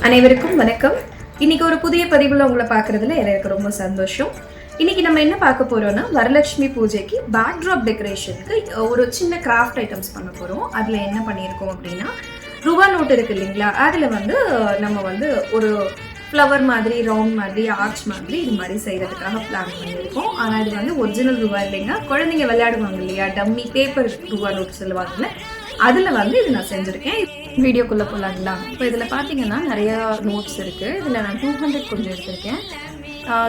அனைவருக்கும் வணக்கம். இன்னைக்கு ஒரு புதிய பதிவுல உங்களை பார்க்கறதுல எனக்கு ரொம்ப சந்தோஷம். இன்னைக்கு நம்ம என்ன பார்க்க போறோம்னா, வரலட்சுமி பூஜைக்கு பேக்ட்ராப் டெக்கரேஷனுக்கு ஒரு சின்ன கிராஃப்ட் ஐட்டம்ஸ் பண்ண போறோம். அதுல என்ன பண்ணியிருக்கோம் அப்படின்னா, ரூபா நோட் இருக்கு இல்லைங்களா, அதுல நம்ம ஒரு ஃப்ளவர் மாதிரி, ரவுண்ட் மாதிரி, ஆர்ச் மாதிரி இது மாதிரி செய்யறதுக்காக பிளான் பண்ணியிருக்கோம். ஆனால் இது ஒரிஜினல் ரூபா இல்லைங்க, குழந்தைங்க விளையாடுவாங்க இல்லையா, டம்மி பேப்பர் ரூபா நோட் சொல்லுவாங்கல்ல, அதில் இது நான் செஞ்சுருக்கேன். வீடியோக்குள்ளே போகலாங்களா? இப்போ இதில் பார்த்தீங்கன்னா நிறையா நோட்ஸ் இருக்குது. இதில் நான் 200 கொஞ்சம் எடுத்திருக்கேன்.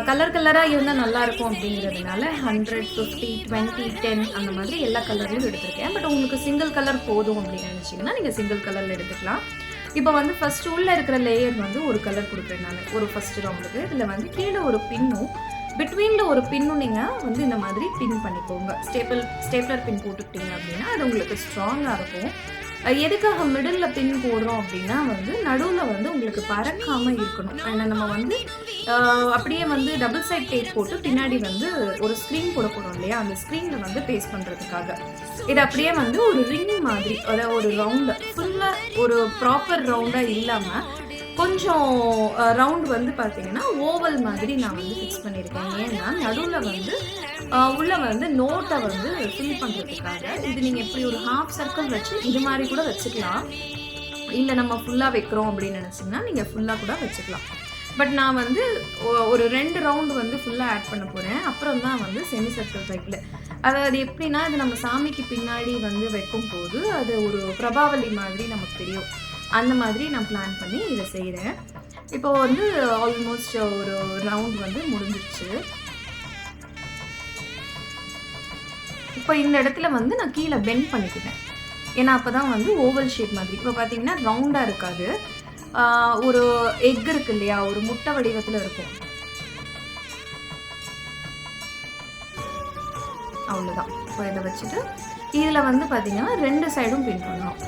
கலராக இருந்தால் நல்லாயிருக்கும் அப்படிங்கிறதுனால 100, 50, 20, 10 அந்த மாதிரி எல்லா கலர்லையும் எடுத்திருக்கேன். பட் உங்களுக்கு சிங்கிள் கலர் போதும் அப்படின்னு நினச்சிங்கன்னா நீங்கள் சிங்கிள் கலரில் எடுத்துக்கலாம். இப்போ ஃபஸ்ட்டு உள்ளே இருக்கிற லேயர் ஒரு கலர் கொடுக்குறேன் நான், ஒரு ஃபஸ்ட்டு ரவுண்டுக்கு. இதில் கீழே ஒரு பின்னும் பிட்வீனில் ஒரு பின்னும் நீங்கள் இந்த மாதிரி பின் பண்ணிக்கோங்க. ஸ்டேப்லர் பின் போட்டுக்கிட்டீங்க அப்படின்னா அது உங்களுக்கு ஸ்ட்ராங்காக இருக்கும். எதுக்காக மிடில் பின் போடுறோம் அப்படின்னா நடுவில் உங்களுக்கு பறக்காமல் இருக்கணும். ஏன்னா நம்ம அப்படியே டபுள் சைட் டேப் போட்டு பின்னாடி ஒரு ஸ்க்ரீன் போட போகிறோம் இல்லையா, அந்த ஸ்க்ரீனில் பேஸ்ட் பண்ணுறதுக்காக இது அப்படியே ஒரு ரிங் மாதிரி, அதாவது ஒரு ரவுண்டு ஃபுல்லாக ஒரு ப்ராப்பர் ரவுண்டாக இல்லாமல் கொஞ்சம் ரவுண்ட் பார்த்தீங்கன்னா ஓவல் மாதிரி நான் ஃபிக்ஸ் பண்ணியிருக்கேன். ஏன்னா நடுவில் உள்ள நோட்டை ஃபில் பண்ணுறதுக்காக. இது நீங்கள் எப்படி ஒரு ஹாஃப் சர்க்கிள் வச்சு இது மாதிரி கூட வச்சுக்கலாம். இல்லை நம்ம ஃபுல்லாக வைக்கிறோம் அப்படின்னு நினச்சிங்கன்னா நீங்கள் ஃபுல்லாக கூட வச்சுக்கலாம். பட் நான் ஒரு 2 ரவுண்டு ஃபுல்லாக ஆட் பண்ண போகிறேன். அப்புறம் தான் செமி சர்க்கிள் டைப்பில். அதாவது எப்படின்னா, இது நம்ம சாமிக்கு பின்னாடி வைக்கும் போது அது ஒரு பிரபாவலி மாதிரி நமக்கு தெரியும். அந்த மாதிரி நான் பிளான் பண்ணி இதை செய்கிறேன். இப்போ ஆல்மோஸ்ட் ஒரு ரவுண்ட் முடிஞ்சிருச்சு. இப்போ இந்த இடத்துல நான் கீழே பெண்ட் பண்ணிக்கிட்டேன். ஏன்னா அப்போ தான் ஓவல் ஷேப் மாதிரி. இப்போ பார்த்தீங்கன்னா ரவுண்டாக இருக்காது, ஒரு எக் இருக்கு இல்லையா, ஒரு முட்டை வடிவத்தில் இருக்கும். அவ்வளோதான். இப்போ இதை வச்சுட்டு இதில் பார்த்தீங்கன்னா 2 சைடும் பின் பண்ணணும்.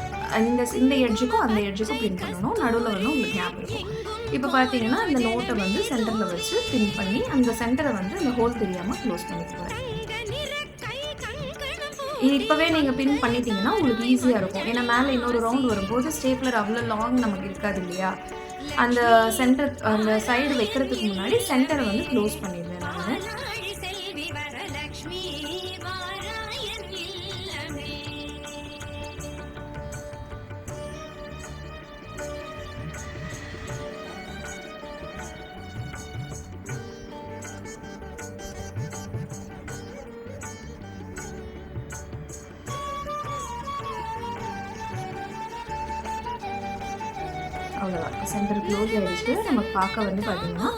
இந்த எட்ஜுக்கும் அந்த எட்ஜுக்கும் பின் பண்ணணும். நடுவில் உங்களுக்கு கேப் இருக்கும். இப்போ பார்த்தீங்கன்னா இந்த நோட்டை சென்டரில் வச்சு பின் பண்ணி அந்த சென்டரை அந்த ஹோல் தெரியாமல் க்ளோஸ் பண்ணிக்குவேன். இப்போவே நீங்கள் பின் பண்ணிட்டீங்கன்னா உங்களுக்கு ஈஸியாக இருக்கும். ஏன்னா மேலே இன்னொரு ரவுண்ட் வரும்போது ஸ்டேப்லர் அவ்வளோ லாங் நமக்கு இருக்காது இல்லையா. அந்த சென்டர், அந்த சைடு வைக்கிறதுக்கு முன்னாடி சென்டரை க்ளோஸ் பண்ணிடுவேன் நான். அவ்வளோதான். சென்டர் க்ளோஸ் ஆகிடுச்சு. நமக்கு பார்க்க பார்த்தீங்கன்னா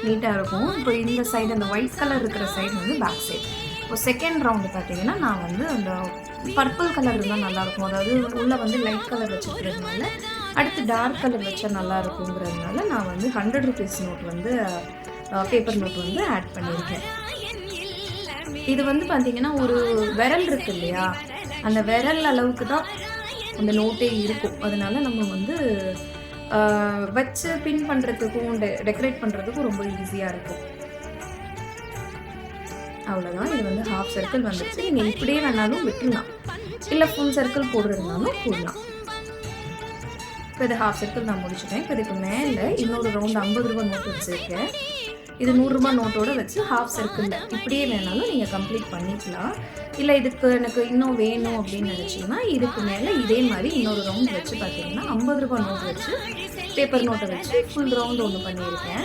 நீட்டாக இருக்கும். இப்போ இந்த சைடு, அந்த ஒயிட் கலர் இருக்கிற சைடு பேக் சைடு. இப்போ செகண்ட் ரவுண்டு பார்த்தீங்கன்னா நான் அந்த பர்பிள் கலர் இருந்தால் நல்லாயிருக்கும். அதாவது உள்ளே லைட் கலர் வச்சுருக்கிறதுனால அடுத்து டார்க் கலர் வச்சா நல்லா இருக்குங்கிறதுனால நான் 100 rupees note paper note add பண்ணியிருக்கேன். இது பார்த்தீங்கன்னா ஒரு விரல் இருக்கு இல்லையா, அந்த விரல் அளவுக்கு தான் அந்த நோட்டே இருக்கும். அதனால நம்ம வச்சு பின் பண்ணுறதுக்கும் டெக்கரேட் பண்ணுறதுக்கும் ரொம்ப ஈஸியாக இருக்கும். அவ்வளோதான். இது ஹாஃப் சர்க்கிள் வந்துடுச்சு. நீங்கள் இப்படியே வேணாலும் விட்டுடலாம், இல்லை ஃபுல் சர்க்கிள் போடுறதுனாலும் போடலாம். இப்போ இது ஹாஃப் சர்க்கிள் நான் முடிச்சுட்டேன். இப்போ இதுக்கு மேலே இன்னொரு ரவுண்டு 50 ரூபா நோட் வச்சுருக்கேன். இது 100 ரூபா நோட்டோடு வச்சு ஹாஃப் சர்க்கிளில் இப்படியே வேணாலும் நீங்கள் கம்ப்ளீட் பண்ணிக்கலாம். இல்லை இதுக்கு எனக்கு இன்னும் வேணும் அப்படின்னு நினச்சிங்கன்னா இதுக்கு மேலே இதே மாதிரி இன்னொரு ரவுண்ட் வச்சு பார்த்தீங்கன்னா 50 ரூபா நோட் வச்சு பேப்பர் நோட்டை வச்சு ஃபுல் ரவுண்டு ஒன்று பண்ணியிருக்கேன்.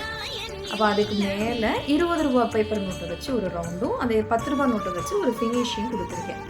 அப்போ அதுக்கு மேலே 20 ரூபா பேப்பர் நோட்டை வச்சு ஒரு ரவுண்டும், அதே 10 ரூபா நோட்டை வச்சு ஒரு ஃபினிஷிங் கொடுத்துருக்கேன்.